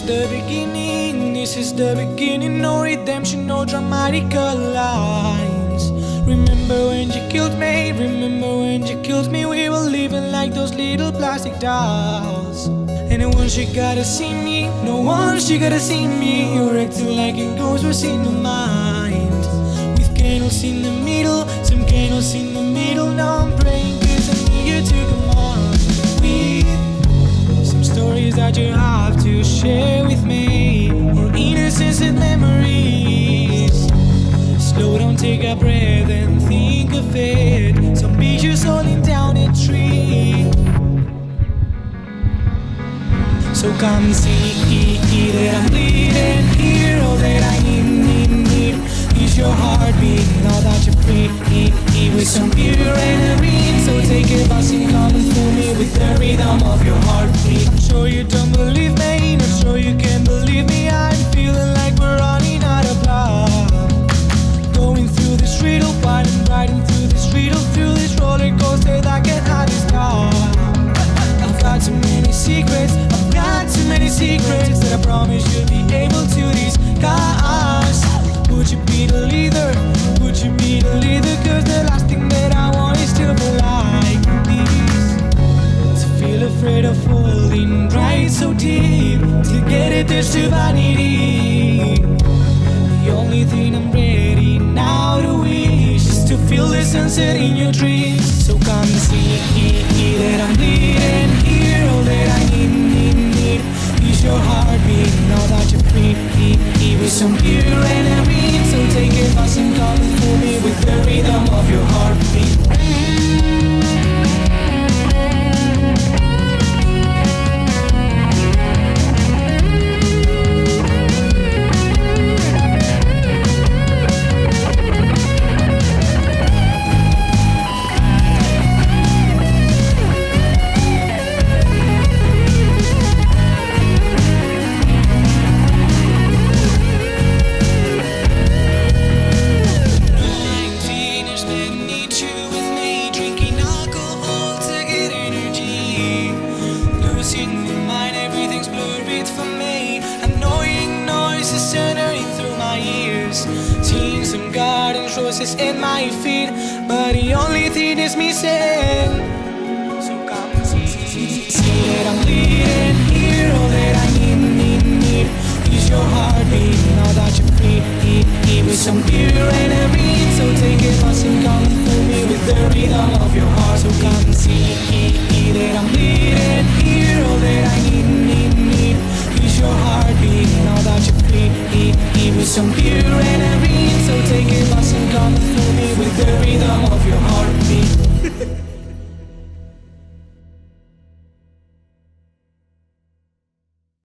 the beginning, this is the beginning. No redemption, no dramatical lines. Remember when you killed me, remember when you killed me. We were living like those little plastic dolls. And no one she gotta see me, no one she gotta see me. You're acting like a ghost was in my mind. With candles in the middle, some candles in the middle. Now I'm praying cause I need you to come on. With some stories that you have to share with me, or innocence and memories. Slow down, take a breath and think of it. Some pictures holding down a tree. So come and see that I'm bleeding here. All that I need is your heartbeat. Now that you're free, with some pure energy. So take a bus and come and fool me with the rhythm of your heartbeat. I'm sure you don't believe me, not sure you can believe me. I'm feeling like we're running out of love. Going through this riddle, riding through this riddle, through this roller coaster that can't hardly stop. I've got too many secrets, I've got too many secrets that I promise you'll be able to discuss. Would you be the leader? Would you be the leader? Cause the last thing that I want is to be like this. To feel afraid of falling right so deep. To get it, there's too vanity. The only thing I'm ready now to wish is to feel the sunset in your dreams. So come and see that I'm bleeding here. All that I need is your heartbeat. Now that you're free, with some pure energy. So take a bus and come and fool me with the rhythm of your heartbeat. In my feet, but the only thing is missing. So come and see that I'm bleeding here. All that I need is your heartbeat. Now that you're free, with some pure energy. So take a bus and come and fool me with the rhythm of your heart. So come and see that I'm bleeding here.